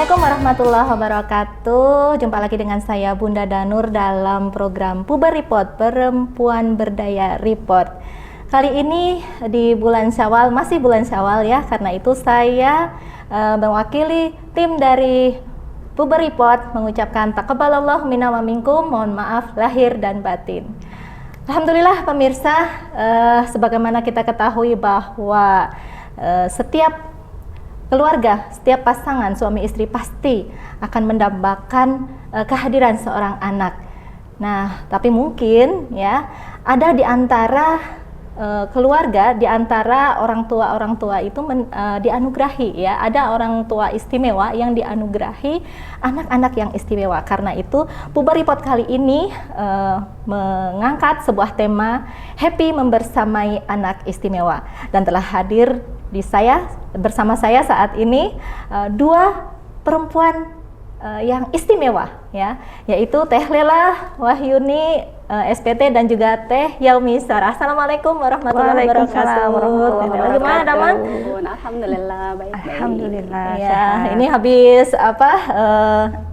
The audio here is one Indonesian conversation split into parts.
Assalamualaikum warahmatullahi wabarakatuh. Jumpa lagi dengan saya Bunda Danur dalam program Puber Report, Perempuan Berdaya Report. Kali ini di bulan Syawal, masih bulan Syawal ya, karena itu saya mewakili tim dari Puber Report mengucapkan taqabbalallahu minna wa minkum, mohon maaf lahir dan batin. Alhamdulillah pemirsa, sebagaimana kita ketahui bahwa setiap keluarga, setiap pasangan suami istri pasti akan mendambakan kehadiran seorang anak. Nah, tapi mungkin ya ada di antara keluarga, di antara orang tua itu dianugerahi ya, ada orang tua istimewa yang dianugerahi anak-anak yang istimewa. Karena itu Puber Report kali ini mengangkat sebuah tema Happy Membersamai Anak Istimewa, dan telah hadir bersama saya saat ini dua perempuan yang istimewa ya, yaitu Teh Lela Wahyuni SPT dan juga Teh Yaumi Sarah. Assalamualaikum warahmatullahi wabarakatuh. Gimana Daman? Alhamdulillah baik-baik. Alhamdulillah. Ya, ini habis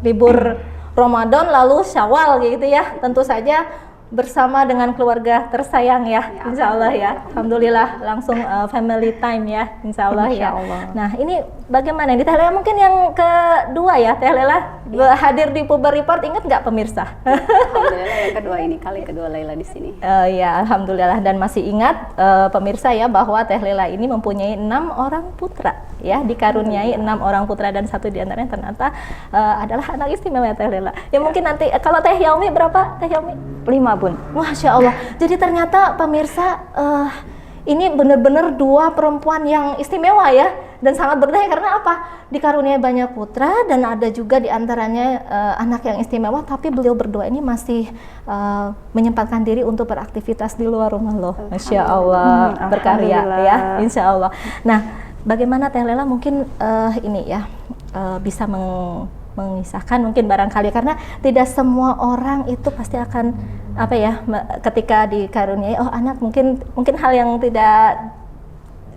libur Ramadan lalu Syawal gitu ya. Tentu saja bersama dengan keluarga tersayang ya, insya Allah ya. Alhamdulillah langsung family time ya, insya Allah ya. Nah ini bagaimana nih Teh Lela, mungkin yang kedua ya Teh Lela hadir di Puber Report, ingat nggak pemirsa? Alhamdulillah yang kedua ini, kali kedua Lela di sini. Ya Alhamdulillah, dan masih ingat pemirsa ya bahwa Teh Lela ini mempunyai 6 orang putra ya, dikaruniai 6 orang putra, dan satu diantaranya ternyata adalah anak istimewa Teh Lela. Ya mungkin nanti kalau Teh Yaumi berapa Teh Yaumi? 5 Bun. Masya Allah. Jadi ternyata pemirsa ini benar-benar dua perempuan yang istimewa ya, dan sangat berdaya. Karena apa? Dikaruniai banyak putra, dan ada juga diantaranya anak yang istimewa, tapi beliau berdua ini masih menyempatkan diri untuk beraktivitas di luar rumah loh. Masya Allah, berkarya ya, insya Allah. Nah, bagaimana Teh Lela mungkin ini ya bisa mengisahkan mungkin barangkali, karena tidak semua orang itu pasti akan apa ya, ketika dikaruniai anak, mungkin hal yang tidak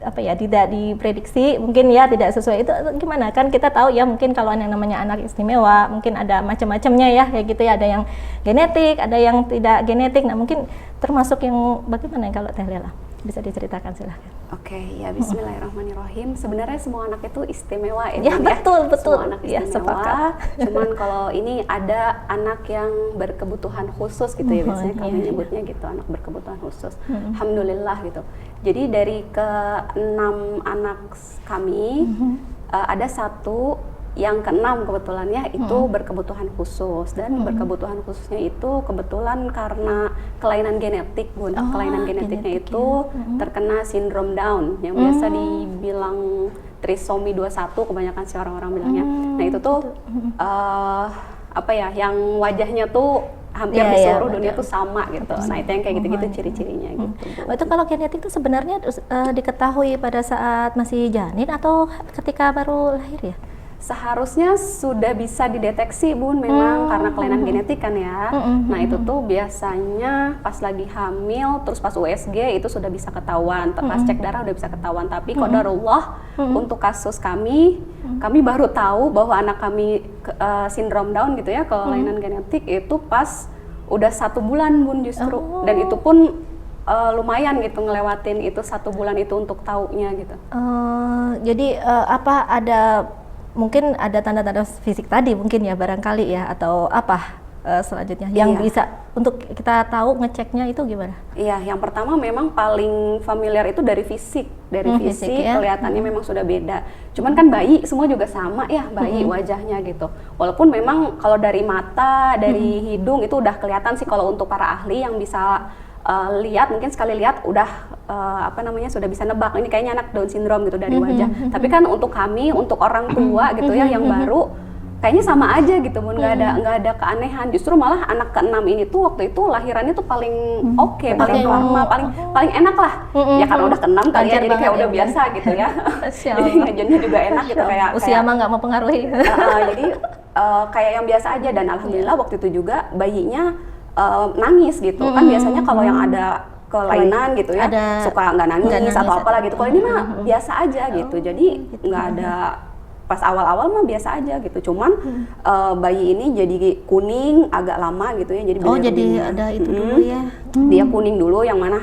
apa ya, tidak diprediksi, mungkin ya tidak sesuai, itu gimana? Kan kita tahu ya, mungkin kalau yang namanya anak istimewa mungkin ada macam-macamnya ya, kayak gitu ya, ada yang genetik, ada yang tidak genetik. Nah mungkin termasuk yang bagaimana kalau Teh Lela bisa diceritakan, silahkan. Oke, ya bismillahirrahmanirrahim. Sebenarnya semua anak itu istimewa ya, betul. Semua anak ya, istimewa. Cuman kalau ini ada anak yang berkebutuhan khusus gitu ya, biasanya kami nyebutnya gitu, anak berkebutuhan khusus. Alhamdulillah gitu. Jadi dari ke-6 anak kami ada satu yang ke-6 kebetulannya itu berkebutuhan khusus, dan berkebutuhan khususnya itu kebetulan karena kelainan genetik Bun. Kelainan genetiknya itu terkena sindrom Down yang biasa dibilang trisomi 21, kebanyakan sih orang-orang bilangnya. Nah itu tuh apa ya, yang wajahnya tuh hampir di seluruh dunia tuh sama gitu. Nah itu yang kayak gitu-gitu ciri-cirinya gitu. Itu kalau genetik itu sebenarnya diketahui pada saat masih janin atau ketika baru lahir ya? Seharusnya sudah bisa dideteksi Bun, memang karena kelainan genetik kan ya. Nah itu tuh biasanya pas lagi hamil, terus pas USG itu sudah bisa ketahuan, pas cek darah udah bisa ketahuan. Tapi qadarullah untuk kasus kami baru tahu bahwa anak kami sindrom Down gitu ya, kelainan genetik itu pas udah 1 bulan Bun justru. Dan itu pun lumayan gitu ngelewatin itu 1 bulan itu untuk taunya gitu. Jadi apa ada mungkin ada tanda-tanda fisik tadi mungkin ya barangkali ya, atau apa selanjutnya yang bisa untuk kita tahu ngeceknya itu gimana? Iya, yang pertama memang paling familiar itu dari fisik, fisik ya? Kelihatannya memang sudah beda. Cuman kan bayi semua juga sama ya, bayi wajahnya gitu. Walaupun memang kalau dari mata, dari hidung itu udah kelihatan sih, kalau untuk para ahli yang bisa lihat, mungkin sekali lihat udah sudah bisa nebak ini kayaknya anak Down syndrome gitu dari wajah. Tapi kan untuk kami, untuk orang tua gitu ya yang baru, kayaknya sama aja gitu Bun, nggak ada keanehan. Justru malah anak ke-6 ini tuh waktu itu lahirannya tuh paling oke, paling normal, paling enak lah. Ya karena udah ke-6 kali ya, jadi kayak udah biasa gitu ya. Jadi ngajennya juga enak gitu, kayak usia mah nggak mempengaruhi. Jadi kayak yang biasa aja, dan alhamdulillah waktu itu juga bayinya nangis gitu. Kan biasanya kalau yang ada kelainan gitu ya, suka nggak nangis atau apalah gitu. Kalau ini mah biasa aja gitu. Jadi nggak ada pas awal-awal mah biasa aja gitu, cuman bayi ini jadi kuning agak lama gitu ya, jadi jadi ada itu dulu ya. Dia kuning dulu yang mana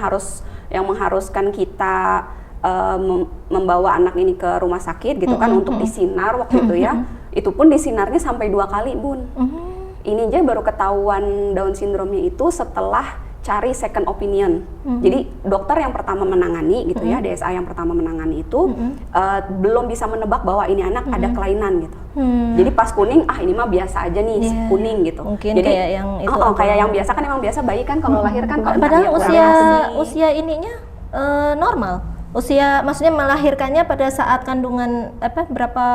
yang mengharuskan kita membawa anak ini ke rumah sakit gitu kan untuk disinar waktu itu ya. Itu pun disinarnya sampai 2 kali, Bun. Ini aja baru ketahuan Down syndrome-nya itu setelah cari second opinion. Jadi dokter yang pertama menangani gitu ya, DSA yang pertama menangani itu belum bisa menebak bahwa ini anak ada kelainan gitu. Jadi pas kuning, ini mah biasa aja nih kuning gitu. Mungkin jadi kayak yang itu kayak yang biasa kan, emang biasa bayi kan kalau lahir kan padahal usia ininya normal. Usia maksudnya melahirkannya pada saat kandungan berapa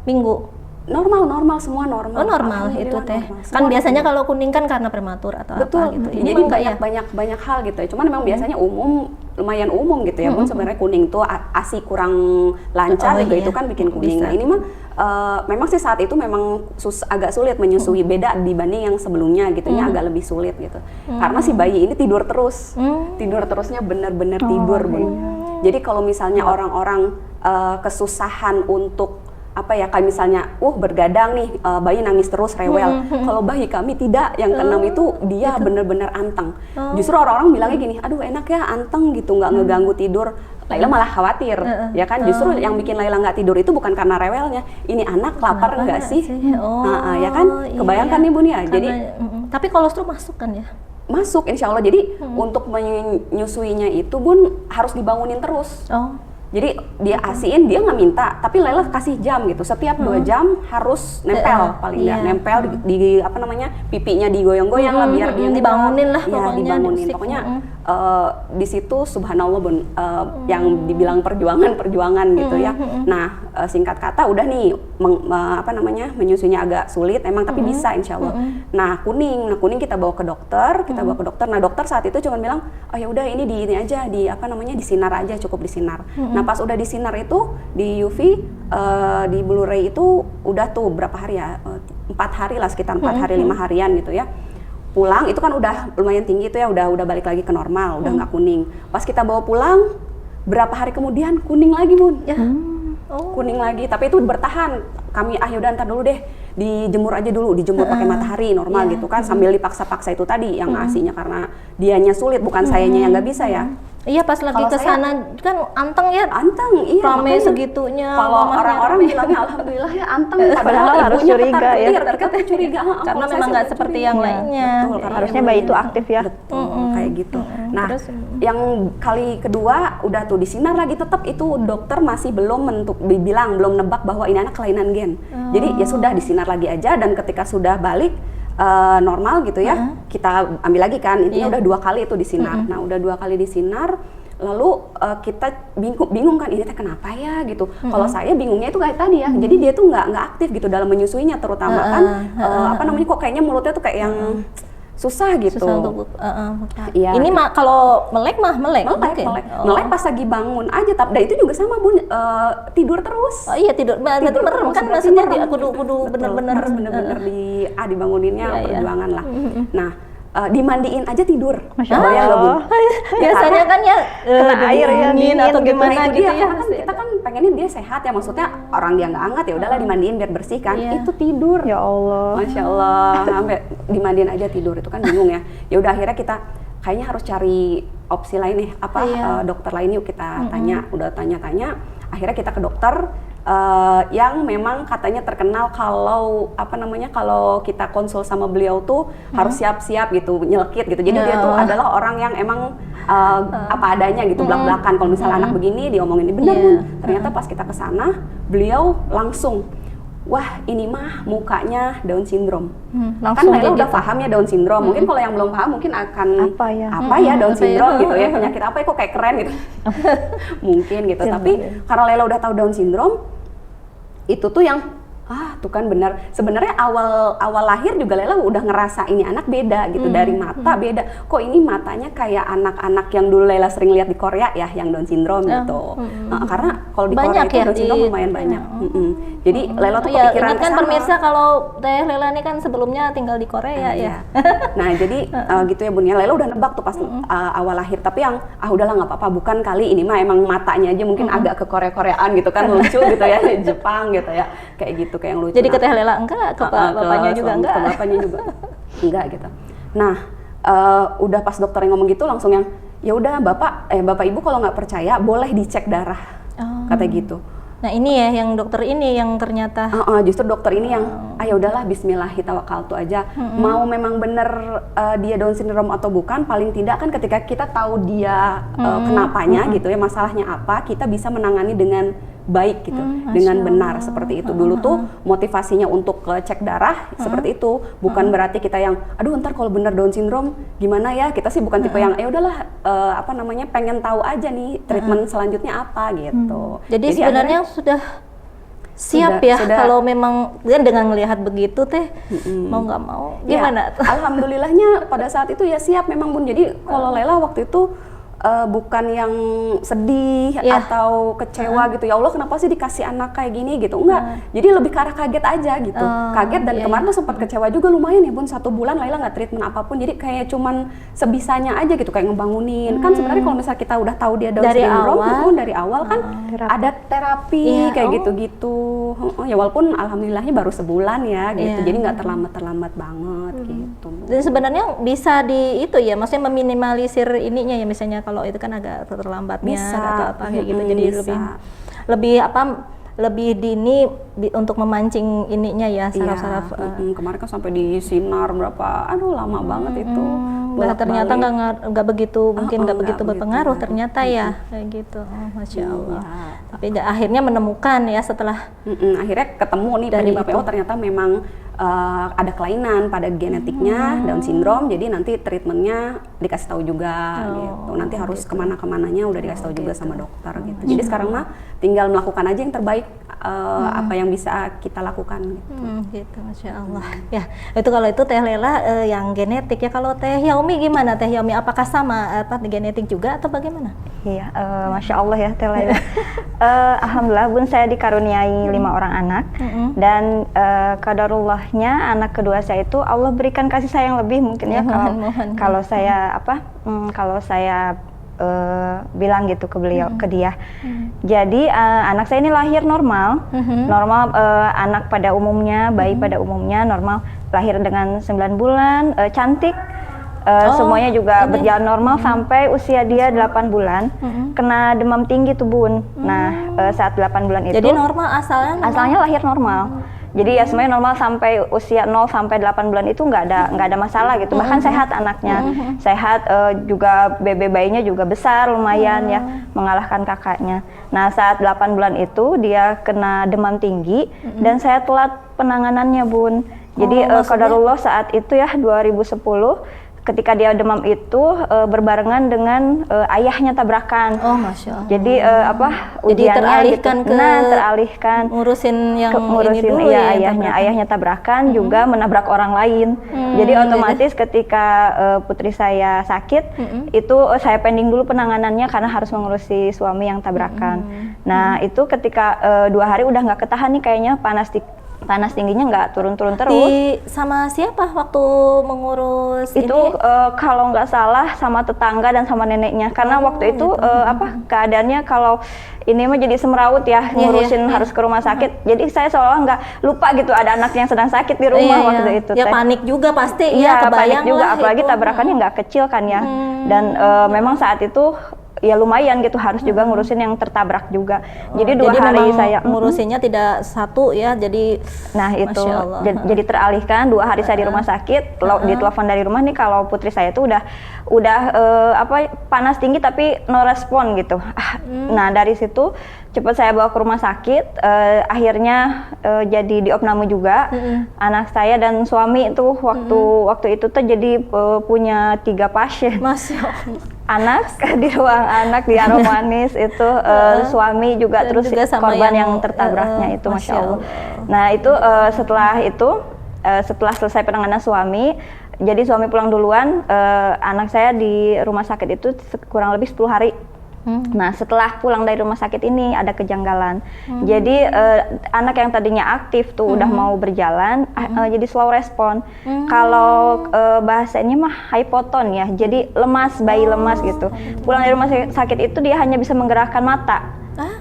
minggu? Normal semua normal. Oh, normal itu teh. Kan biasanya kalau kuning kan karena prematur atau apa gitu. Ini jadi banyak hal gitu ya. Cuman memang biasanya lumayan umum gitu ya. Sebenarnya kuning tuh ASI kurang lancar juga itu kan bikin kuning. Nah, ini mah memang sih saat itu memang agak sulit menyusui, beda dibanding yang sebelumnya gitu ya, agak lebih sulit gitu. Karena si bayi ini tidur terus. Tidur terusnya benar-benar tidur, Bun. Jadi kalau misalnya orang-orang kesusahan untuk kayak misalnya bergadang nih, bayi nangis terus rewel. Kalau bayi kami tidak, yang keenam itu dia bener-bener anteng. Justru orang-orang bilangnya gini, aduh enak ya anteng gitu, nggak ngeganggu tidur. Laila malah khawatir, ya kan, justru yang bikin Laila nggak tidur itu bukan karena rewelnya, ini anak lapar nggak sih? Ya kan, kebayangkan nih Bun ya. Jadi tapi kolostrum masuk kan ya? Masuk, insya Allah. Jadi untuk menyusuinya itu Bun harus dibangunin terus. Jadi dia asiin, dia nggak minta, tapi Laila kasih jam gitu. Setiap 2 jam harus nempel, paling nggak nempel di pipinya digoyang-goyang lah biar dia dibangunin lah pokoknya. Dibangunin. Pokoknya di situ subhanallah Bun, yang dibilang perjuangan gitu ya. Nah, singkat kata udah nih menyusunya agak sulit emang, tapi bisa insya Allah. Nah, kuning kita bawa ke dokter, Nah, dokter saat itu cuma bilang, oh ya udah ini aja disinar aja, cukup disinar. Nah, pas udah disinar itu di UV, di Blu-ray itu udah tuh berapa hari ya? 4 hari lah, sekitar 4 hari 5 harian gitu ya. Pulang itu kan udah lumayan tinggi tuh ya, udah balik lagi ke normal, udah nggak kuning. Pas kita bawa pulang, berapa hari kemudian kuning lagi Bun. Kuning lagi, tapi itu bertahan. Kami yaudah ntar dulu deh, dijemur aja dulu, dijemur pakai matahari normal gitu kan, sambil dipaksa-paksa itu tadi yang asinya karena dianya sulit, bukan sayanya yang nggak bisa ya. Iya, pas lagi ke sana kan anteng ya. Anteng, iya. Rame segitunya. Kalau orang-orang bilangnya alhamdulillah ya anteng, padahal harus curiga ya. Kita curiga. Karena memang nggak seperti yang lainnya. Betul, harusnya bayi itu aktif ya. Betul, kayak gitu. Nah, yang kali kedua udah tuh disinar lagi, tetap itu dokter masih belum belum nebak bahwa ini anak kelainan gen. Jadi ya sudah disinar lagi aja, dan ketika sudah balik normal gitu ya, kita ambil lagi kan, intinya udah 2 kali itu disinar. Nah, udah 2 kali disinar, lalu kita bingung kan, ini teh kenapa ya gitu. Kalau saya bingungnya itu kayak tadi ya, jadi dia tuh nggak aktif gitu dalam menyusuinya, terutama kan kok kayaknya mulutnya tuh kayak yang susah gitu. Susah untuk iya. Ini kalau melek melek pas lagi bangun aja, dan itu juga sama Bun, tidur terus. Oh iya, berarti merem kan, maksudnya dia kudu bener-bener dibanguninnya perjuangan lah. Nah, dimandiin aja tidur. Masya Allah. Biasanya kan ya kena air ya, dingin atau gimana gitu ya. Kan kita kan pengennya dia sehat ya, maksudnya orang dia nggak hangat ya udahlah dimandiin biar bersih kan. Itu tidur. Ya Allah. Masya Allah, sampai dimandiin aja tidur, itu kan bingung ya. Ya udah akhirnya kita kayaknya harus cari opsi lain nih, dokter lain yuk kita tanya. Udah tanya-tanya, akhirnya kita ke dokter yang memang katanya terkenal kalau kalau kita konsul sama beliau tuh harus siap-siap gitu, nyelkit gitu. Jadi dia tuh adalah orang yang emang apa adanya gitu, belak-belakan. Kalau misalnya anak begini diomongin ini benar Bun. Ternyata pas kita ke sana, beliau langsung, wah ini mah mukanya Down syndrome. Kan Laila udah paham ya Down syndrome. Mungkin kalau yang belum paham mungkin akan apa ya Down syndrome gitu ya, penyakit apa ya kok kayak keren gitu. Mungkin gitu. Tapi karena Laila udah tahu Down syndrome, itu tuh yang tuh kan benar. Sebenarnya awal lahir juga Lela udah ngerasa ini anak beda gitu, dari mata beda. Kok ini matanya kayak anak-anak yang dulu Lela sering lihat di Korea ya, yang Down syndrome gitu. Karena kalau di Banyak Korea itu ya Down syndrome lumayan banyak. Jadi Lela tuh kepikiran ingat kan kesana. pemirsa kalau Teh Lela ini kan sebelumnya tinggal di Korea ya. Nah jadi gitu ya Bun ya, Lela udah nebak tuh pas awal lahir, tapi yang udahlah nggak apa-apa, bukan kali ini mah emang matanya aja mungkin agak ke Korea-Koreaan gitu kan, lucu gitu ya, Jepang gitu ya, kayak gitu kayak yang lucu. Jadi ke Teh Lela enggak, ke bapaknya juga enggak? Ke bapaknya juga enggak gitu. Nah udah pas dokter yang ngomong gitu langsung yang ya udah bapak ibu kalau nggak percaya boleh dicek darah, kata gitu. Nah ini ya yang dokter ini yang ternyata justru dokter ini yang ya udahlah bismillahirrahmanirrahim aja. Mau memang bener dia Down syndrome atau bukan, paling tidak kan ketika kita tahu dia kenapanya gitu ya, masalahnya apa, kita bisa menangani dengan baik gitu, dengan benar seperti itu. Dulu tuh motivasinya untuk cek darah seperti itu, bukan berarti kita yang aduh ntar kalau bener Down syndrome gimana ya. Kita sih bukan tipe yang udahlah pengen tahu aja nih treatment selanjutnya apa gitu. Jadi sebenarnya sudah siap ya sudah. Kalau memang dengan melihat begitu Teh mau nggak mau gimana? Ya, alhamdulillahnya pada saat itu ya siap memang Bun. Jadi kalau Lela waktu itu bukan yang sedih atau kecewa gitu, ya Allah kenapa sih dikasih anak kayak gini gitu, enggak. Jadi lebih ke arah kaget aja gitu, kaget. Dan kemarin tuh sempat kecewa juga lumayan ya Bun, 1 bulan Laila nggak treatment apapun, jadi kayak cuman sebisanya aja gitu, kayak ngebangunin. Kan sebenarnya kalau misalnya kita udah tahu dia Down syndrome dari awal kan ada terapi kayak gitu-gitu. Ya walaupun alhamdulillahnya baru sebulan ya gitu, jadi nggak terlambat banget gitu. Dan sebenarnya bisa di itu ya, maksudnya meminimalisir ininya ya, misalnya kalau itu kan agak terlambatnya atau apa kayak gitu, jadi lebih dini untuk memancing ininya ya, saraf-saraf. Kemarin kan sampai di sinar berapa, lama banget itu. Nah, ternyata nggak begitu mungkin nggak begitu berpengaruh ternyata ya kayak gitu. Masya Allah. Tapi akhirnya menemukan ya setelah akhirnya ketemu nih dari Bapak, ternyata memang ada kelainan pada genetiknya Down syndrome, jadi nanti treatmentnya dikasih tahu juga gitu. Nanti harus kemana-kemananya udah dikasih tahu juga sama dokter gitu. Jadi sekarang mah tinggal melakukan aja yang terbaik, apa yang bisa kita lakukan gitu. Masya Allah. Ya itu kalau itu Teh Lela yang genetik ya. Kalau Teh Yaumi gimana Teh Yaumi? Apakah sama genetik juga atau bagaimana? Iya, Masya Allah ya Teh Lela. Alhamdulillah Bun, saya dikaruniai 5 orang anak, dan qadarullahnya anak kedua saya itu Allah berikan kasih sayang lebih mungkin ya, kalau saya kalau saya bilang gitu ke beliau, ke dia. Jadi anak saya ini lahir normal, anak pada umumnya, bayi pada umumnya normal, lahir dengan 9 bulan, cantik. Semuanya juga berjalan normal sampai usia dia 8 bulan. Kena demam tinggi tuh Bun. Nah saat 8 bulan itu. Jadi normal asalnya lahir normal. Jadi ya semuanya normal sampai usia 0 sampai 8 bulan itu nggak ada masalah gitu. Bahkan sehat anaknya, sehat, juga bayinya juga besar lumayan ya, mengalahkan kakaknya. Nah saat 8 bulan itu dia kena demam tinggi dan saya telat penanganannya Bun. Jadi qadarullah saat itu ya 2010 ketika dia demam itu berbarengan dengan ayahnya tabrakan. Masya Allah. Jadi jadi teralihkan gitu. Teralihkan ngurusin ini dulu ya, ayahnya tabrakan juga menabrak orang lain. Jadi otomatis ketika putri saya sakit itu saya pending dulu penanganannya karena harus mengurusi suami yang tabrakan. Nah itu ketika 2 hari udah nggak ketahan nih kayaknya, panas tingginya nggak turun-turun terus. Sama siapa waktu mengurus itu ini? Kalau nggak salah sama tetangga dan sama neneknya, karena waktu itu keadaannya kalau ini mah jadi semrawut ya, ngurusin harus ke rumah sakit. Jadi saya seolah nggak lupa gitu ada anak yang sedang sakit di rumah waktu itu. Ya panik juga pasti. Iya panik juga, apalagi tabrakannya nggak kecil kan ya. Dan memang saat itu ya lumayan gitu, harus juga ngurusin yang tertabrak juga. Jadi 2 hari saya ngurusinnya tidak satu ya, jadi nah itu jadi teralihkan 2 hari saya di rumah sakit, ditelepon dari rumah nih kalau putri saya itu udah panas tinggi tapi no respon gitu. Nah dari situ cepat saya bawa ke rumah sakit, akhirnya jadi diopname juga. Anak saya dan suami itu waktu itu tuh jadi punya 3 pasien. Masya Allah. anak di ruang anak di Aromanis itu suami juga, terus juga sama korban yang tertabraknya itu, Masya Allah. Nah itu setelah selesai penanganan suami, jadi suami pulang duluan, anak saya di rumah sakit itu kurang lebih 10 hari. Nah setelah pulang dari rumah sakit ini ada kejanggalan. Jadi anak yang tadinya aktif tuh udah mau berjalan, jadi slow respon. Kalau bahasanya mah hypoton ya, jadi lemas, bayi lemas gitu. Pulang dari rumah sakit itu dia hanya bisa menggerakkan mata,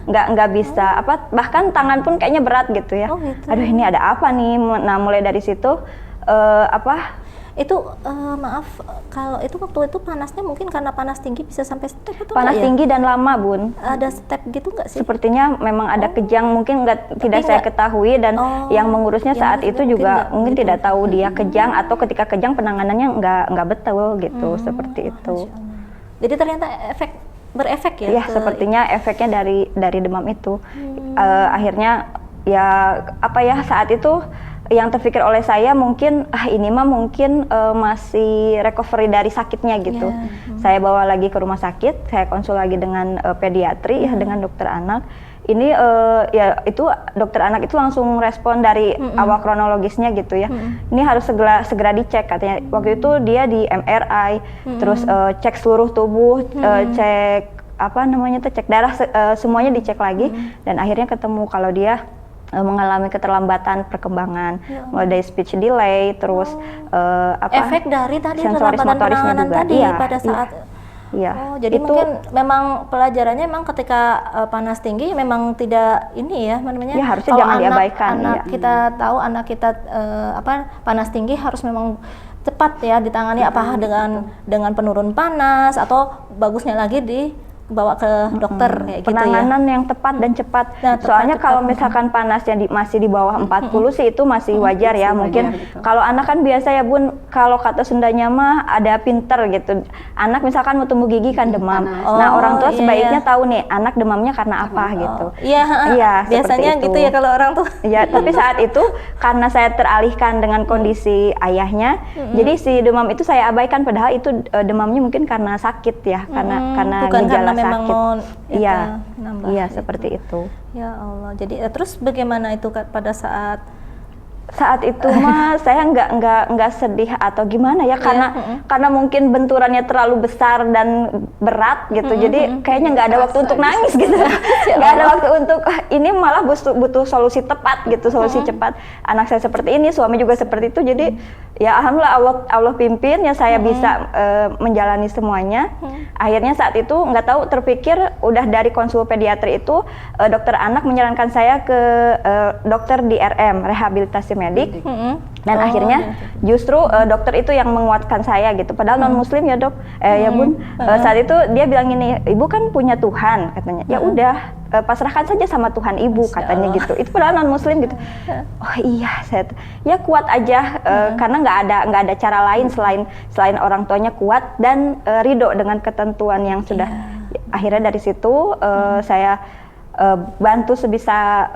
nggak bisa bahkan tangan pun kayaknya berat gitu ya. Aduh ini ada apa nih? Nah mulai dari situ itu maaf, kalau itu waktu itu panasnya mungkin karena panas tinggi bisa sampai step atau panas tinggi dan lama, Bun. Ada step gitu nggak sih? Sepertinya memang ada kejang, mungkin tidak saya ketahui, dan yang mengurusnya saat itu juga mungkin gitu. tidak tahu dia kejang, atau ketika kejang penanganannya nggak betul gitu, seperti itu. Jadi ternyata berefek ya? Iya, sepertinya efeknya dari demam itu. Akhirnya ya saat itu yang terpikir oleh saya mungkin ini mah mungkin masih recovery dari sakitnya gitu. Saya bawa lagi ke rumah sakit, saya konsul lagi dengan pediatri ya, dengan dokter anak. Ini ya itu dokter anak itu langsung respon dari awal kronologisnya gitu ya. Ini harus segera dicek katanya. Waktu itu dia di MRI, terus cek seluruh tubuh, cek cek darah, semuanya dicek lagi, dan akhirnya ketemu kalau dia mengalami keterlambatan perkembangan, mulai dari speech delay, terus efek dari tadi sensoris motorisnya juga tadi pada saat jadi itu, mungkin memang pelajarannya memang ketika panas tinggi memang tidak ini ya namanya ya, harusnya jangan diabaikan. Kita tahu anak kita panas tinggi harus memang cepat ya ditangani, dengan penurun panas, atau bagusnya lagi bawa ke dokter kayak gitu ya. Penanganan yang tepat dan cepat. Soalnya kalau misalkan panasnya masih di bawah 40 sih itu masih wajar ya. Mungkin kalau anak kan biasa ya Bun, kalau kata Sundanya mah ada pinter gitu. Anak misalkan mau tumbuh gigi kan demam. Nah orang tua sebaiknya tahu nih anak demamnya karena apa gitu. Iya, biasanya gitu ya kalau orang tuh. Ya, tapi saat itu karena saya teralihkan dengan kondisi ayahnya, jadi si demam itu saya abaikan, padahal itu demamnya mungkin karena sakit ya, karena gejala memang sakit. Iya, seperti itu. Ya Allah. Jadi terus bagaimana itu pada saat itu mah saya nggak sedih atau gimana ya, karena mungkin benturannya terlalu besar dan berat gitu, jadi kayaknya nggak ada waktu untuk nangis gitu, nggak ada waktu untuk ini, malah butuh solusi tepat gitu, solusi cepat. Anak saya seperti ini, suami juga seperti itu, jadi ya alhamdulillah Allah pimpin ya saya bisa menjalani semuanya. Akhirnya saat itu nggak tahu terpikir udah dari konsul pediatri itu dokter anak menyarankan saya ke dokter di RM, rehabilitasi medik. Dan akhirnya justru dokter itu yang menguatkan saya gitu, padahal non muslim ya dok, ya Bun. Saat itu dia bilang gini, ibu kan punya Tuhan katanya, ya udah pasrahkan saja sama Tuhan ibu katanya gitu. Itu padahal non muslim gitu. Oh iya, saya ya kuat aja, karena nggak ada cara lain selain orang tuanya kuat dan ridho dengan ketentuan yang sudah. Akhirnya dari situ saya bantu sebisa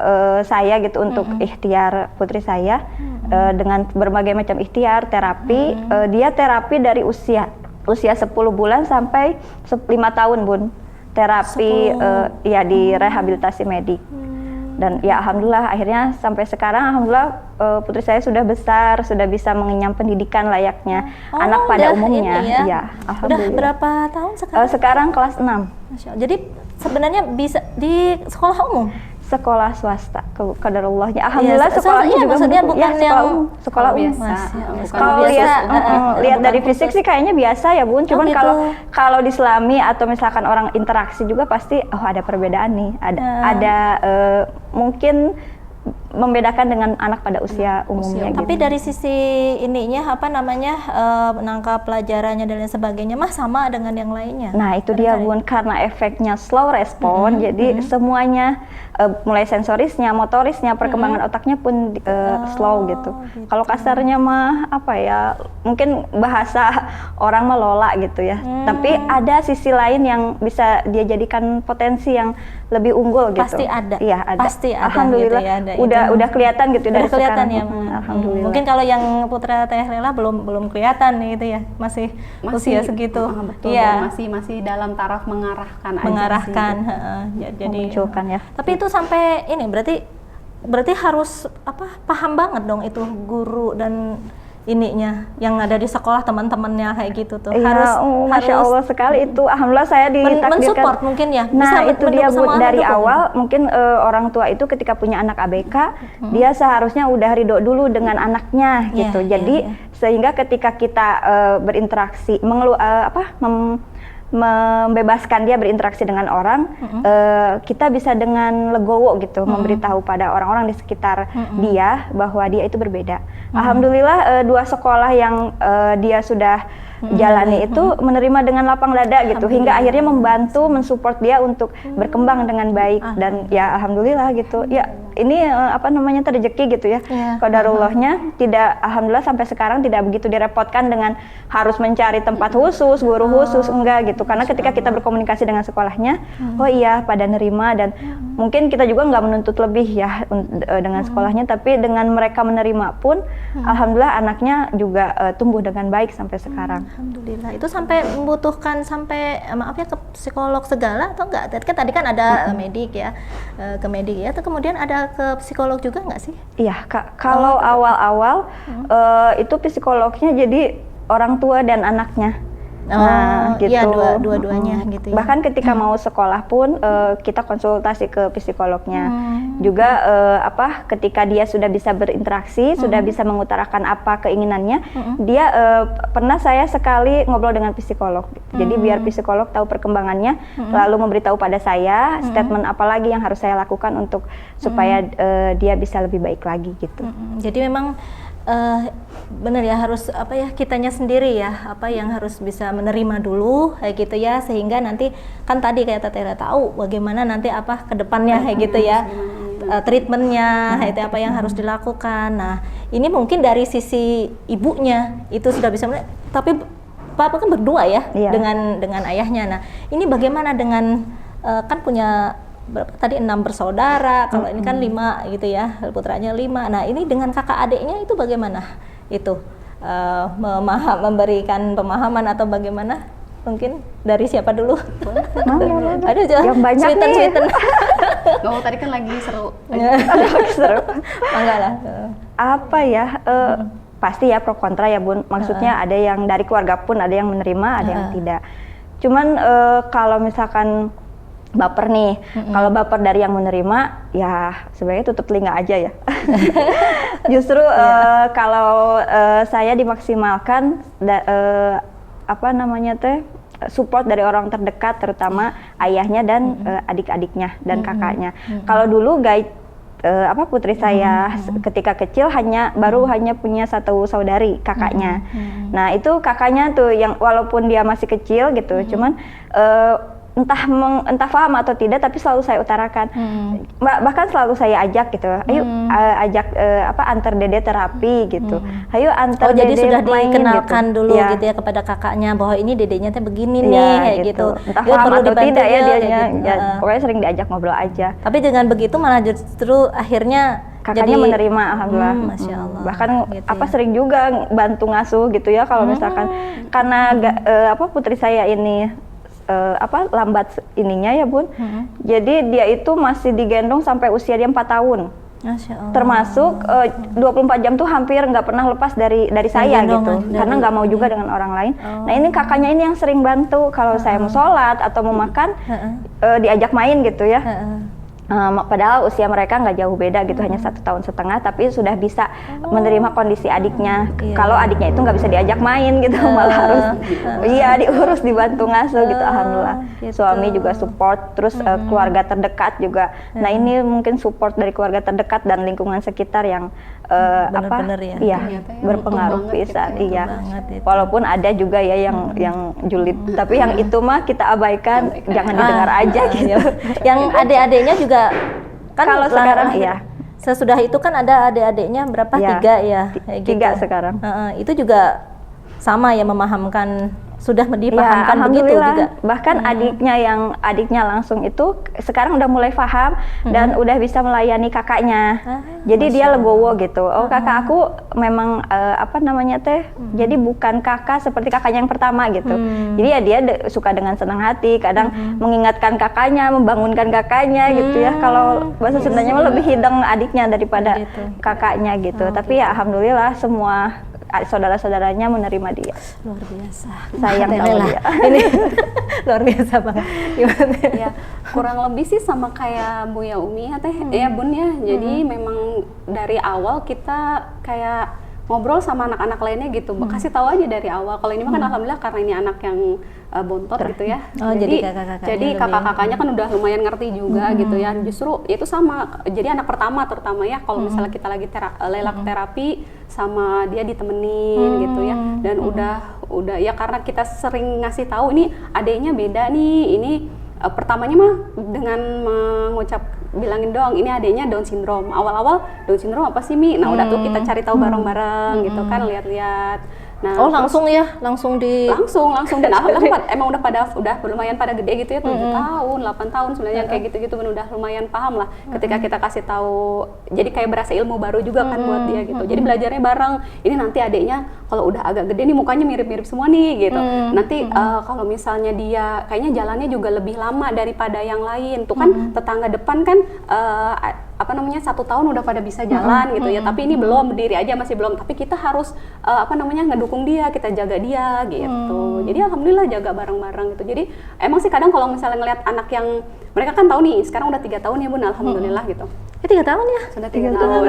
saya gitu untuk ikhtiar putri saya, dengan berbagai macam ikhtiar terapi. Dia terapi dari usia 10 bulan sampai 5 tahun Bun, terapi ya di rehabilitasi medik. Dan ya alhamdulillah akhirnya sampai sekarang alhamdulillah putri saya sudah besar, sudah bisa mengenyam pendidikan layaknya anak pada umumnya. Ya, alhamdulillah. Udah berapa tahun sekarang? Sekarang kelas 6. Masya Allah. Jadi sebenarnya bisa di sekolah umum? Sekolah swasta, qadarullahnya. Alhamdulillah sekolahnya juga maksudnya bukan sekolah umum. Kalau lihat dari fisik sih kayaknya biasa ya Bun, cuman kalau diselami atau misalkan orang interaksi juga pasti ada perbedaan nih. Ada mungkin membedakan dengan anak pada usia umumnya. Tapi gitu. dari sisi ininya menangkap pelajarannya dan lain sebagainya mah sama dengan yang lainnya. Nah itu dia Bun, karena efeknya slow respon, jadi semuanya mulai sensorisnya, motorisnya, perkembangan otaknya pun slow gitu. Kalau kasarnya mah mungkin bahasa orang melola gitu ya. Tapi ada sisi lain yang bisa dia jadikan potensi yang lebih unggul gitu. Pasti ada. Iya ada. Pasti ada. Alhamdulillah. Gitu ya, udah udah kelihatan gitu udah dari kelihatan sekarang. ya. Alhamdulillah. Mungkin kalau yang putra Teh Lela belum kelihatan nih itu ya, masih usia segitu. Betul, Iya. masih dalam taraf mengarahkan aja mengarahkan sih. jadi Memunculkan ya. Tapi itu sampai ini berarti harus paham banget dong itu guru dan ininya yang ada di sekolah, teman-temannya kayak gitu tuh. Iya, Masya Allah sekali itu. Alhamdulillah saya ditakdirkan. mensupport mungkin ya. Nah, bisa itu dia Bu, dari mendukung. awal mungkin orang tua itu ketika punya anak ABK, dia seharusnya udah ridho dulu dengan anaknya Iya, gitu. iya, Jadi iya. sehingga ketika kita berinteraksi membebaskan dia berinteraksi dengan orang, kita bisa dengan legowo gitu memberitahu pada orang-orang di sekitar dia bahwa dia itu berbeda. Alhamdulillah 2 sekolah yang dia sudah jalani itu menerima dengan lapang dada gitu, hingga akhirnya membantu mensupport dia untuk berkembang dengan baik. Dan ya alhamdulillah gitu ya, ini rezeki gitu ya. Qadarullahnya tidak, alhamdulillah sampai sekarang tidak begitu direpotkan dengan harus mencari tempat khusus, guru khusus, enggak gitu, karena ketika kita berkomunikasi dengan sekolahnya, oh iya pada nerima. Dan mungkin kita juga nggak menuntut lebih ya dengan sekolahnya, tapi dengan mereka menerima pun alhamdulillah anaknya juga tumbuh dengan baik sampai sekarang. Alhamdulillah. Itu sampai membutuhkan ke psikolog segala atau enggak? Tadi kan ada medik ya, ke medik ya. Atau kemudian ada ke psikolog juga nggak sih? Iya Kak, kalau awal-awal itu psikolognya jadi orang tua dan anaknya. Nah, gitu. Iya, dua-duanya gitu ya. Bahkan ketika mau sekolah pun kita konsultasi ke psikolognya. Juga ketika dia sudah bisa berinteraksi, sudah bisa mengutarakan apa keinginannya, dia pernah saya sekali ngobrol dengan psikolog. Jadi biar psikolog tahu perkembangannya, lalu memberitahu pada saya statement apa lagi yang harus saya lakukan untuk supaya dia bisa lebih baik lagi gitu. Jadi memang benar ya, harus kitanya sendiri ya yang harus bisa menerima dulu kayak gitu ya, sehingga nanti kan tadi kayak Teteh tahu bagaimana nanti ke depannya kayak gitu ya, treatmentnya itu apa yang harus dilakukan. Nah ini mungkin dari sisi ibunya itu sudah bisa, tapi Papa kan berdua ya dengan ayahnya. Nah ini bagaimana dengan kan punya berapa tadi 6 bersaudara, kalau ini kan 5 gitu ya, putranya 5. Nah ini dengan kakak adiknya itu bagaimana itu memberikan pemahaman atau bagaimana? Mungkin dari siapa dulu? Aduh, yang banyak sweeten. Tadi kan lagi seru. Seru. Enggak lah. Apa ya? Pasti ya pro kontra ya Bun. Maksudnya ada yang dari keluarga pun ada yang menerima, ada yang tidak. Cuman kalau misalkan baper nih, kalau baper dari yang menerima, ya sebenarnya tutup telinga aja ya. Justru kalau saya dimaksimalkan, support dari orang terdekat, terutama ayahnya dan adik-adiknya dan kakaknya. Kalau dulu putri saya ketika kecil baru hanya punya 1 saudari, kakaknya. Nah itu kakaknya tuh yang walaupun dia masih kecil gitu, cuman entah paham atau tidak, tapi selalu saya utarakan. Bahkan selalu saya ajak gitu, ayo antar dede terapi gitu, ayo antar jadi dede sudah main dikenalkan gitu. dulu gitu ya kepada kakaknya bahwa ini dedenya teh begini nih kayak gitu. Entah Dia paham perlu atau tidak ya dianya, gitu. pokoknya sering diajak ngobrol aja. Tapi dengan begitu malah justru akhirnya kakaknya menerima, alhamdulillah. Masya Allah. Bahkan gitu sering juga bantu ngasuh gitu ya, kalau misalkan karena putri saya ini lambat ininya ya Bun. Jadi dia itu masih digendong sampai usia dia 4 tahun. Masya Allah. Termasuk 24 jam tuh hampir nggak pernah lepas dari saya gitu, karena nggak mau juga dengan orang lain. Nah ini kakaknya ini yang sering bantu kalau saya mau sholat atau mau makan, diajak main gitu ya. Padahal usia mereka nggak jauh beda gitu, hanya 1,5 tahun, tapi sudah bisa menerima kondisi adiknya. Kalau adiknya itu nggak bisa diajak main gitu, malah harus diurus, dibantu ngasuh gitu. Alhamdulillah gitu. Suami juga support, terus keluarga terdekat juga. Nah ini mungkin support dari keluarga terdekat dan lingkungan sekitar yang benar-benar berpengaruh pisan. Iya, itu. walaupun ada juga ya yang julid, tapi yang itu mah kita abaikan, jangan didengar aja gitu. Yang adik-adiknya juga kan kalau sekarang iya. Sesudah itu kan ada adik-adiknya berapa? 3 ya. Kayak 3 sekarang. Itu juga sama ya, memahamkan sudah Ya, dipahamkan begitu alhamdulillah. juga. Bahkan adiknya langsung itu sekarang udah mulai paham dan udah bisa melayani kakaknya. Jadi dia legowo gitu. Oh, kakak aku memang apa namanya teh. Jadi bukan kakak seperti kakaknya yang pertama gitu. Jadi ya dia suka dengan senang hati, kadang mengingatkan kakaknya, membangunkan kakaknya gitu ya. Kalau bahasa Sundanya mah lebih hidang adiknya daripada kakaknya gitu. Tapi ya alhamdulillah semua saudara-saudaranya menerima dia. Luar biasa. Sayang sama dia. Ini luar biasa banget. Gimana? Ya, kurang lebih sih sama kayak Buya Umi ya teh, ya Bun ya. Jadi memang dari awal kita kayak ngobrol sama anak-anak lainnya gitu, kasih tahu aja dari awal. Kalau ini mah kan alhamdulillah karena ini anak yang bontot gitu ya. Oh, jadi kakak-kakaknya kan udah lumayan ngerti juga gitu ya. Justru itu sama. Jadi anak pertama terutama ya, kalau misalnya kita lagi lelak terapi sama dia ditemenin gitu ya. Dan udah ya karena kita sering ngasih tahu ini adanya beda nih, ini pertamanya mah dengan bilangin dong ini adanya Down syndrome. Awal-awal Down syndrome apa sih Mi? Nah udah tuh kita cari tahu bareng-bareng gitu kan, lihat-lihat. Nah, langsung dan alhamdulillah emang udah lumayan pada gede gitu ya, 7 tahun, 8 tahun sebenarnya yang kayak gitu-gitu udah lumayan paham lah ketika kita kasih tahu. Jadi kayak berasa ilmu baru juga kan buat dia gitu. Jadi belajarnya bareng. Ini nanti adeknya kalau udah agak gede nih mukanya mirip-mirip semua nih gitu. Nanti kalau misalnya dia kayaknya jalannya juga lebih lama daripada yang lain. Tuh kan tetangga depan kan 1 tahun udah pada bisa jalan gitu ya, tapi ini belum, berdiri aja masih belum, tapi kita harus ngedukung dia, kita jaga dia gitu. Jadi alhamdulillah jaga bareng-bareng gitu. Jadi emang sih kadang kalau misalnya ngelihat anak yang mereka kan tahu nih sekarang udah 3 tahun ya Bun, alhamdulillah gitu. 3 tahun ya? Sudah 3 tahun.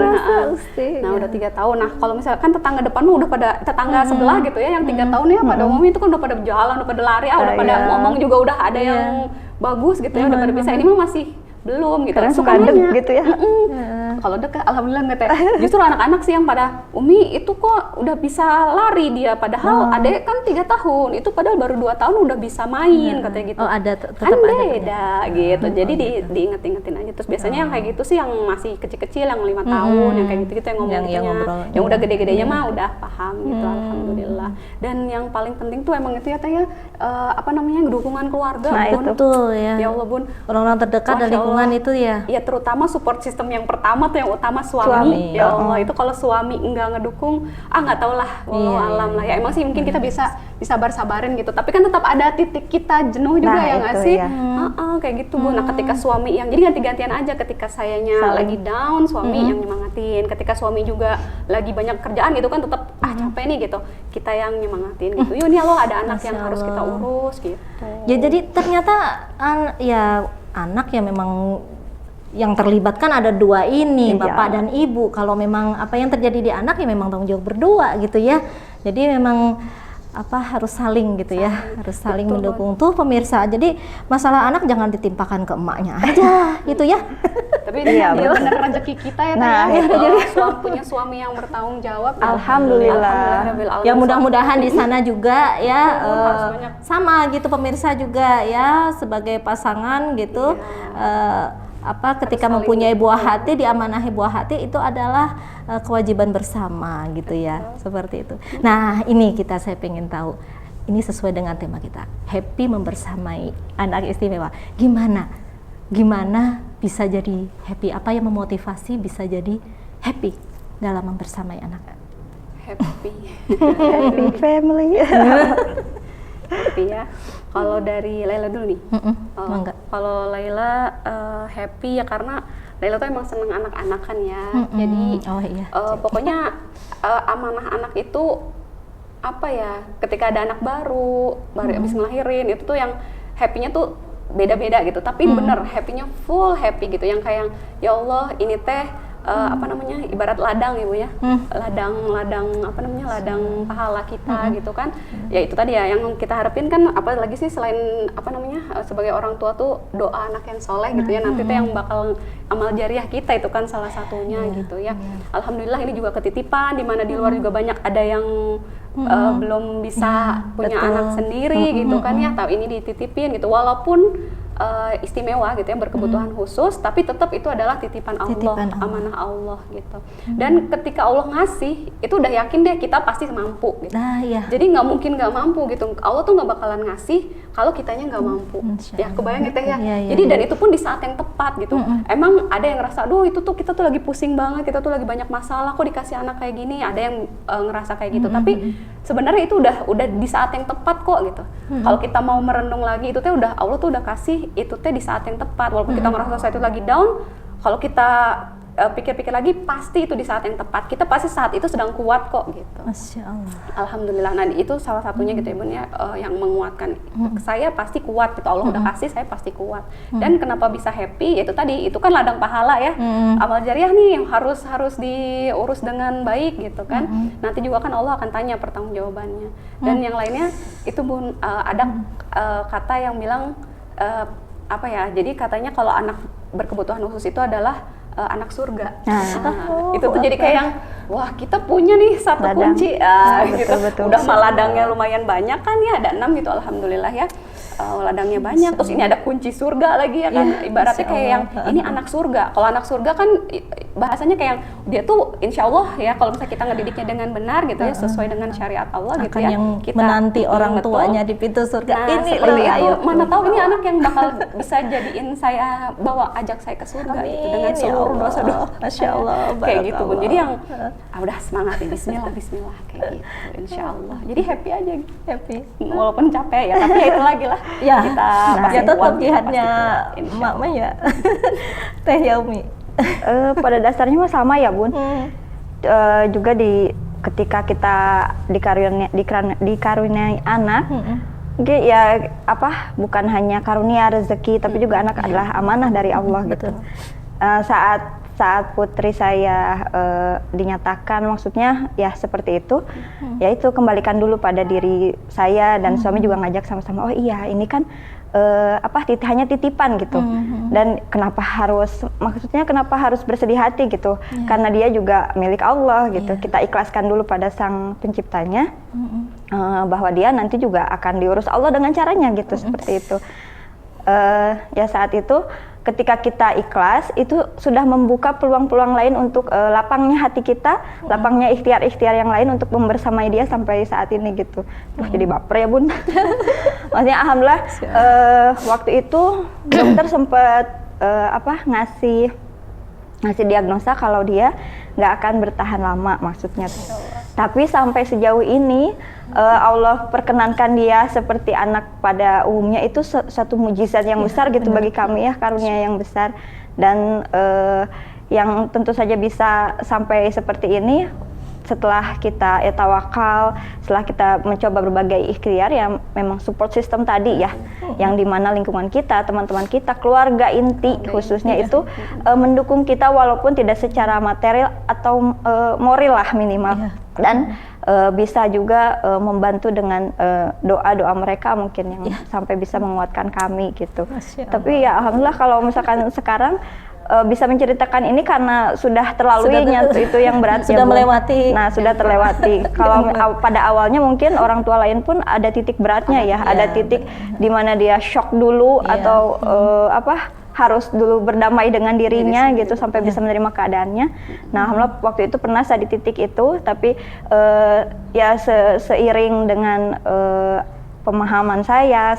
Nah udah 3 tahun. Nah kalau misalkan tetangga depan udah pada tetangga sebelah gitu ya, yang 3 tahun ya pada umumnya itu kan udah pada berjalan, udah pada lari, udah pada ngomong juga udah ada yang bagus gitu ya, udah pada bisa. Ini mah masih belum gitu. Karena suka deg gitu ya. Kalau deg alhamdulillah nggak teh. Justru anak-anak sih yang pada Umi itu kok udah bisa lari dia, padahal adek kan 3 tahun, itu padahal baru 2 tahun udah bisa main katanya gitu. Oh ada tetap kan ada beda gitu. Jadi diinget-ingetin aja. Terus biasanya yang kayak gitu sih yang masih kecil-kecil, yang 5 tahun, yang kayak gitu-gitu yang ngomong yang ngobrol. Yang udah gede-gedenya mah udah paham gitu, alhamdulillah. Dan yang paling penting tuh emang itu ya teh ya, dukungan keluarga. Nah, Bun. Betul ya. Ya Allah Bun. Orang-orang terdekat dan lingkungan itu ya. Ya terutama support system yang pertama tuh yang utama suami. Ya Allah, itu kalau suami enggak ngedukung, nggak tau lah, wallahu alam lah. Ya emang sih mungkin kita bisa sabar-sabarin gitu. Tapi kan tetap ada titik kita jenuh juga ya nggak sih? Ya. Kayak gitu Bu. Nah ketika suami yang jadi ganti-gantian aja, ketika sayanya lagi down, suami yang nyemangatin. Ketika suami juga lagi banyak kerjaan gitu kan tetap capek nih gitu. Kita yang nyemangatin gitu. Yuk nih lo ada anak yang harus kita urus gitu. Ya jadi ternyata anak ya memang yang terlibat kan ada 2 ini, bapak dan ibu. Kalau memang apa yang terjadi di anak ya memang tanggung jawab berdua gitu ya. Jadi memang harus saling gitu ya, harus saling mendukung tuh pemirsa. Jadi masalah anak jangan ditimpakan ke emaknya aja gitu ya. Tapi ini benar rezeki kita ya. Jadi punya suami yang bertanggung jawab. Alhamdulillah. Ya mudah-mudahan di sana juga ya sama gitu pemirsa juga ya sebagai pasangan gitu. Ketika mempunyai buah hati, diamanahi buah hati itu adalah kewajiban bersama gitu ya, seperti itu. Nah ini saya pengen tahu, ini sesuai dengan tema kita, happy membersamai anak istimewa. Gimana bisa jadi happy? Apa yang memotivasi bisa jadi happy dalam membersamai anak? Happy family. Happy ya. Kalau dari Laila dulu nih. Kalau Laila happy ya karena Laila tuh emang seneng anak-anak kan ya. Jadi pokoknya amanah anak itu ketika ada anak baru habis ngelahirin itu tuh yang happy-nya tuh beda-beda gitu. Tapi bener happy-nya full happy gitu, yang kayak ya Allah ini teh ibarat ladang ya Bu ya, ladang pahala kita gitu kan. Ya itu tadi ya yang kita harapin kan, apalagi sih selain sebagai orang tua tuh doa anak yang soleh gitu ya, nanti tuh yang bakal amal jariah kita itu kan salah satunya gitu ya. Alhamdulillah ini juga ketitipan, di mana di luar juga banyak ada yang belum bisa punya anak sendiri gitu kan ya, tahu ini dititipin gitu. Walaupun istimewa gitu ya, berkebutuhan khusus, tapi tetap itu adalah titipan Allah, amanah Allah gitu. Dan ketika Allah ngasih, itu udah yakin deh kita pasti mampu gitu. Iya. Jadi nggak mungkin nggak mampu gitu. Allah tuh nggak bakalan ngasih kalau kitanya nggak mampu. Ya kebayang gitu ya. Jadi dan itu pun di saat yang tepat gitu. Emang ada yang ngerasa, aduh itu tuh kita tuh lagi pusing banget, kita tuh lagi banyak masalah, kok dikasih anak kayak gini. Ada yang ngerasa kayak gitu. Tapi sebenarnya itu udah di saat yang tepat kok gitu. Kalau kita mau merenung lagi, itu tuh udah Allah tuh udah kasih itu teh di saat yang tepat. Walaupun kita ngerasa saat itu lagi down, kalau kita pikir-pikir lagi, pasti itu di saat yang tepat. Kita pasti saat itu sedang kuat kok gitu. Masya Allah. Alhamdulillah. Nah itu salah satunya gitu ya Bun ya, yang menguatkan. Saya pasti kuat gitu. Allah udah kasih, saya pasti kuat. Dan kenapa bisa happy? Itu tadi, itu kan ladang pahala ya. Amal jariah nih yang harus diurus dengan baik gitu kan. Nanti juga kan Allah akan tanya pertanggungjawabannya. Dan yang lainnya itu Bun, ada kata yang bilang apa ya? Jadi katanya kalau anak berkebutuhan khusus itu adalah anak surga. Itu tuh jadi kayak yang, wah kita punya nih satu kunci, gitu. Betul. Udah ladangnya lumayan banyak kan ya, ada 6 gitu, alhamdulillah ya. Ladangnya banyak, terus ini ada kunci surga lagi ya kan, ibaratnya kayak yang ini anak surga. Kalau anak surga kan bahasanya kayak yang dia tuh insya Allah ya, kalau misalnya kita ngedidiknya dengan benar gitu ya, sesuai dengan syariat Allah gitu ya, yang kita menanti orang tuanya di pintu surga. Nah, Ini seperti loh, itu, mana tahu ini anak yang bakal bisa jadiin saya ajak saya ke surga gitu, dengan seluruh dosa-dosa. Masya Allah, kayak gitu Bun. Jadi yang udah semangat ya, Bismillah kayak gitu, insya Allah. Jadi happy aja, happy. Walaupun capek ya, tapi ya itu lagi lah. Ya, kita ya tetap jihadnya Mama ya. Teh Yaumi. Pada dasarnya mah sama ya Bun. Juga ketika kita dikaruniai anak, ya bukan hanya karunia rezeki, tapi juga anak adalah amanah dari Allah gitu. Saat putri saya dinyatakan, maksudnya ya seperti itu, yaitu kembalikan dulu pada diri saya, dan suami juga ngajak sama-sama, oh iya ini kan hanya titipan gitu, dan kenapa harus bersedih hati gitu, karena dia juga milik Allah gitu, kita ikhlaskan dulu pada sang penciptanya, bahwa dia nanti juga akan diurus Allah dengan caranya gitu, seperti itu. Ya saat itu ketika kita ikhlas, itu sudah membuka peluang-peluang lain untuk lapangnya hati kita, lapangnya ikhtiar-ikhtiar yang lain untuk membersamai dia sampai saat ini gitu. Jadi baper ya Bun. Maksudnya alhamdulillah waktu itu dokter sempat ngasih diagnosa kalau dia nggak akan bertahan lama, maksudnya. Tapi sampai sejauh ini Allah perkenankan dia seperti anak pada umumnya, itu satu mujizat yang besar gitu bagi kami ya, karunia yang besar. Dan yang tentu saja bisa sampai seperti ini setelah kita tawakal, setelah kita mencoba berbagai ikhtiar, ya memang support system tadi ya, yang dimana lingkungan kita, teman-teman kita, keluarga inti khususnya itu mendukung kita walaupun tidak secara material atau moral lah minimal, dan bisa juga membantu dengan doa-doa mereka mungkin yang sampai bisa menguatkan kami gitu. Tapi ya alhamdulillah kalau misalkan sekarang bisa menceritakan ini karena sudah terlaluinya itu yang berat sudah melewati. Nah, sudah terlewati. Kalau pada awalnya mungkin orang tua lain pun ada titik beratnya ya, ada titik di mana dia shock dulu atau harus dulu berdamai dengan dirinya gitu sampai bisa menerima keadaannya. Nah, alhamdulillah waktu itu pernah saya di titik itu, tapi ya seiring dengan pemahaman saya,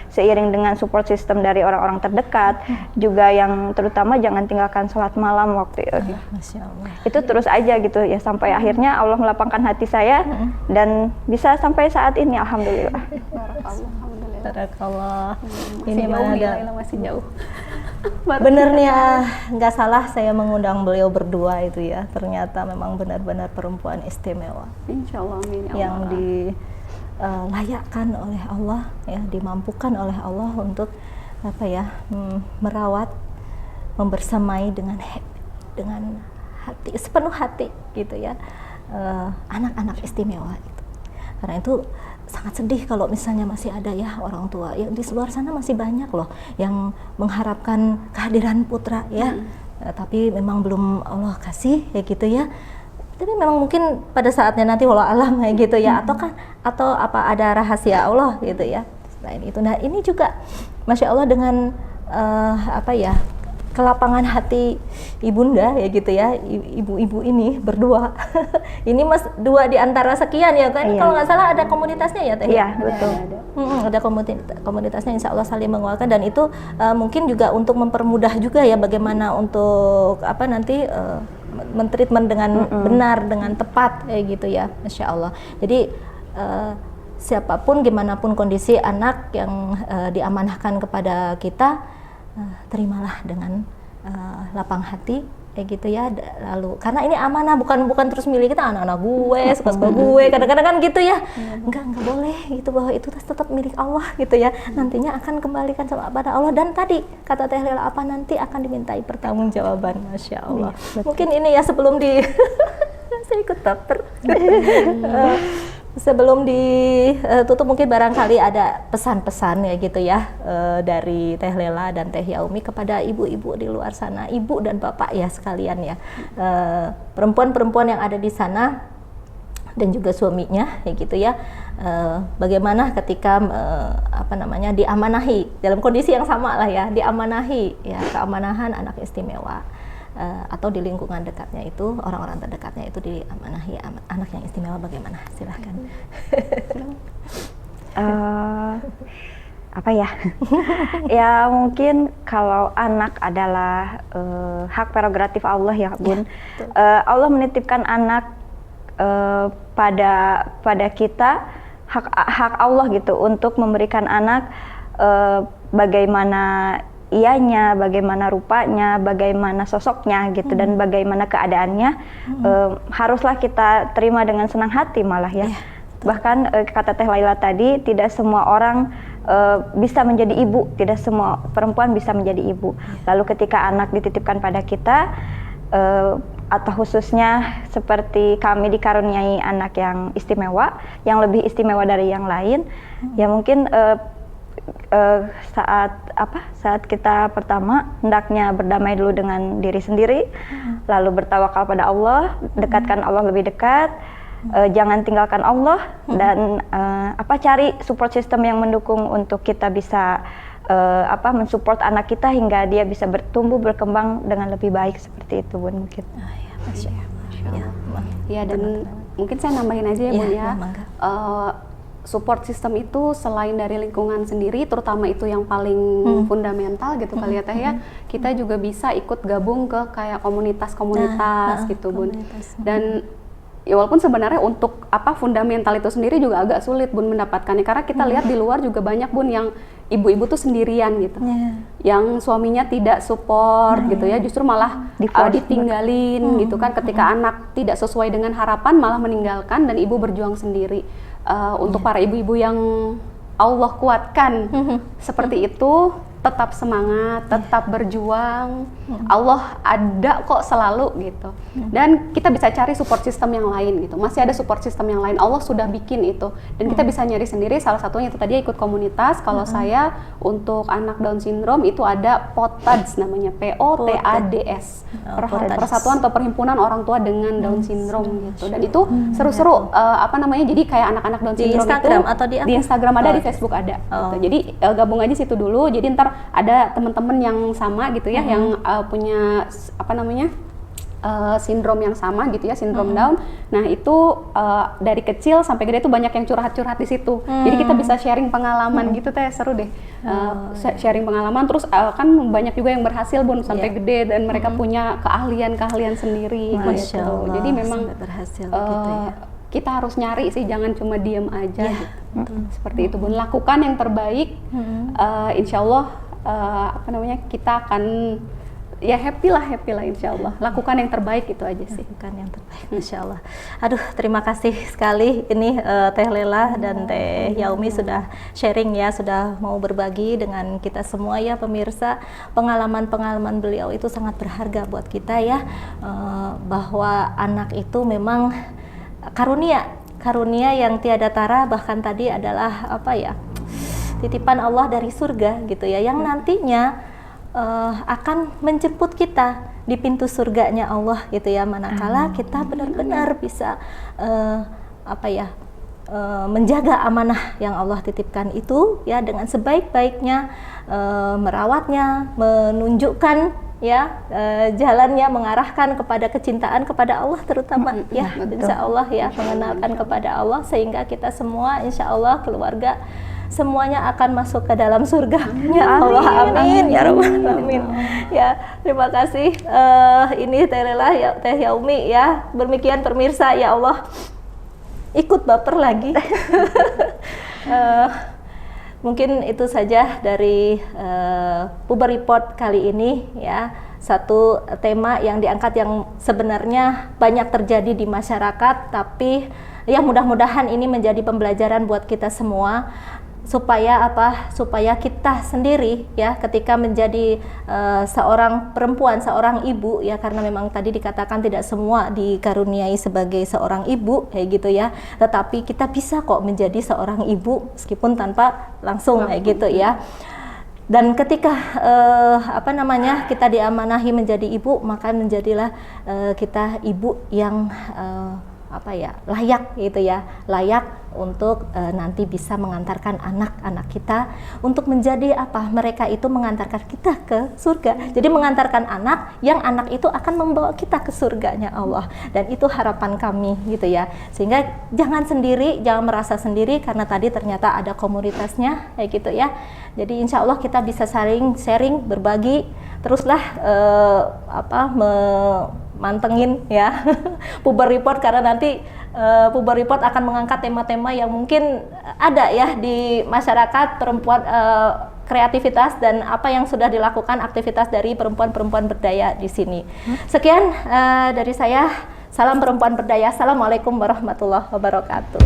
seiring dengan support system dari orang-orang terdekat, juga yang terutama jangan tinggalkan sholat malam waktu itu. Masya Allah. Itu terus aja gitu ya, sampai akhirnya Allah melapangkan hati saya dan bisa sampai saat ini, alhamdulillah. Barakallah. Ini masih jauh. Bener nih ya, nggak salah saya mengundang beliau berdua itu ya. Ternyata memang benar-benar perempuan istimewa. Insya Allah, amin. Yang dilayakkan oleh Allah, ya, dimampukan oleh Allah untuk merawat, membersamai dengan hati, sepenuh hati gitu ya, anak-anak istimewa itu. Karena itu sangat sedih kalau misalnya masih ada ya orang tua yang di luar sana, masih banyak loh yang mengharapkan kehadiran putra ya, tapi memang belum Allah kasih ya gitu ya. Tapi memang mungkin pada saatnya nanti walau alam ya gitu ya, atau apa ada rahasia Allah gitu ya selain itu. Nah ini juga Masya Allah dengan kelapangan hati ibunda ya gitu ya, ibu-ibu ini berdua. Ini Mas dua di antara sekian ya kan? Kalau nggak salah ada komunitasnya ya Teh? Iya, betul. Ada komunitasnya, insya Allah saling menguatkan, dan itu mungkin juga untuk mempermudah juga ya bagaimana untuk nanti mentreatment dengan benar, dengan tepat kayak gitu ya, Masya Allah. Jadi siapapun, gimana pun kondisi anak yang diamanahkan kepada kita, terimalah dengan lapang hati kayak gitu ya. Lalu karena ini amanah, bukan terus milik kita, anak-anak gue, suka-suka gue, kadang-kadang kan gitu ya. Enggak boleh gitu, bahwa itu tetap milik Allah gitu ya. Nantinya akan kembalikan pada Allah, dan tadi kata Teh Lela nanti akan dimintai pertanggungjawaban. Masya Allah. Mungkin ini ya sebelum saya ikut baper. Sebelum ditutup mungkin barangkali ada pesan-pesan ya gitu ya dari Teh Lela dan Teh Yaumi kepada ibu-ibu di luar sana, ibu dan bapak ya sekalian ya, perempuan-perempuan yang ada di sana dan juga suaminya ya gitu ya, bagaimana ketika diamanahi dalam kondisi yang sama lah ya, diamanahi ya, keamanahan anak istimewa. Atau di lingkungan dekatnya itu, orang-orang terdekatnya itu diamanahi anak yang istimewa, bagaimana? Silahkan. Ya mungkin kalau anak adalah hak prerogatif Allah ya Bun. Allah menitipkan anak pada kita, hak Allah gitu untuk memberikan anak bagaimana ianya, bagaimana rupanya, bagaimana sosoknya gitu, dan bagaimana keadaannya, haruslah kita terima dengan senang hati malah ya. Bahkan kata Teh Laila tadi, tidak semua orang bisa menjadi ibu, tidak semua perempuan bisa menjadi ibu. Lalu ketika anak dititipkan pada kita, atau khususnya seperti kami dikaruniai anak yang istimewa, yang lebih istimewa dari yang lain, ya mungkin saat kita pertama hendaknya berdamai dulu dengan diri sendiri, lalu bertawakal pada Allah, dekatkan Allah lebih dekat, jangan tinggalkan Allah, dan cari support system yang mendukung untuk kita bisa mensupport anak kita hingga dia bisa bertumbuh berkembang dengan lebih baik, seperti itu Bun mungkin. Ya, dan mungkin saya nambahin aja ya Bun ya. Support system itu selain dari lingkungan sendiri, terutama itu yang paling fundamental gitu kali ya Teh ya, kita juga bisa ikut gabung ke kayak komunitas-komunitas gitu Bun. Dan ya walaupun sebenarnya untuk fundamental itu sendiri juga agak sulit Bun mendapatkannya, karena kita lihat di luar juga banyak Bun yang ibu-ibu tuh sendirian gitu, yang suaminya tidak support gitu ya, justru malah ditinggalin gitu kan, ketika anak tidak sesuai dengan harapan malah meninggalkan, dan ibu berjuang sendiri. Untuk para ibu-ibu yang Allah kuatkan seperti itu, tetap semangat, tetap berjuang. Allah ada kok selalu gitu. Dan kita bisa cari support system yang lain gitu. Masih ada support system yang lain. Allah sudah bikin itu. Dan kita bisa nyari sendiri. Salah satunya itu tadi ikut komunitas. Kalau saya untuk anak Down syndrome itu ada POTADS namanya, POTADS. Persatuan atau Perhimpunan Orang Tua dengan Down syndrome gitu. Dan itu seru-seru. Jadi kayak anak-anak Down syndrome di Instagram itu atau di Instagram ada, di Facebook ada. Gitu. Jadi gabung aja situ dulu. Jadi ntar ada teman-teman yang sama gitu ya, yang punya sindrom yang sama gitu ya, sindrom Down. Nah itu dari kecil sampai gede tuh banyak yang curhat-curhat di situ. Jadi kita bisa sharing pengalaman gitu Teh, seru deh. Sharing pengalaman, terus kan banyak juga yang berhasil Bun sampai gede, dan mereka punya keahlian-keahlian sendiri gitu. Jadi memang berhasil gitu ya. Kita harus nyari sih, jangan cuma diem aja gitu. Seperti itu Bun, lakukan yang terbaik. Insya Allah kita akan ya happy lah insya Allah. Lakukan yang terbaik, itu aja sih. Lakukan yang terbaik, Masya Allah. Aduh, terima kasih sekali ini Teh Lela dan Teh Yaumi sudah sharing ya, sudah mau berbagi dengan kita semua ya pemirsa. Pengalaman-pengalaman beliau itu sangat berharga buat kita ya, bahwa anak itu memang karunia yang tiada tara, bahkan tadi adalah titipan Allah dari surga gitu ya, yang nantinya akan menjemput kita di pintu surganya Allah gitu ya, manakala kita benar-benar bisa menjaga amanah yang Allah titipkan itu ya dengan sebaik-baiknya, merawatnya, menunjukkan ya jalannya, mengarahkan kepada kecintaan kepada Allah terutama ya, insya Allah ya, mengenalkan kepada Allah sehingga kita semua insya Allah keluarga semuanya akan masuk ke dalam surga. Ya Allah, amin ya rabbal alamin. Ya, terima kasih ini Teh Lela ya, Teh Yaumi ya. Demikian pemirsa, ya Allah, ikut baper lagi. Mungkin itu saja dari Puber Report kali ini ya. Satu tema yang diangkat yang sebenarnya banyak terjadi di masyarakat, tapi ya mudah-mudahan ini menjadi pembelajaran buat kita semua supaya supaya kita sendiri ya ketika menjadi seorang perempuan, seorang ibu ya, karena memang tadi dikatakan tidak semua dikaruniai sebagai seorang ibu kayak gitu ya, tetapi kita bisa kok menjadi seorang ibu meskipun tanpa langsung kayak gitu ya. Dan ketika kita diamanahi menjadi ibu, maka menjadilah kita ibu yang layak gitu ya, layak untuk nanti bisa mengantarkan anak-anak kita untuk menjadi mereka itu mengantarkan kita ke surga. Jadi mengantarkan anak yang anak itu akan membawa kita ke surganya Allah, dan itu harapan kami gitu ya. Sehingga jangan sendiri, jangan merasa sendiri karena tadi ternyata ada komunitasnya kayak gitu ya. Jadi insya Allah kita bisa sharing, berbagi, teruslah mantengin ya Puber Report, karena nanti Puber Report akan mengangkat tema-tema yang mungkin ada ya di masyarakat perempuan, kreativitas dan apa yang sudah dilakukan aktivitas dari perempuan-perempuan berdaya di sini. Sekian dari saya, salam perempuan berdaya. Assalamualaikum warahmatullahi wabarakatuh.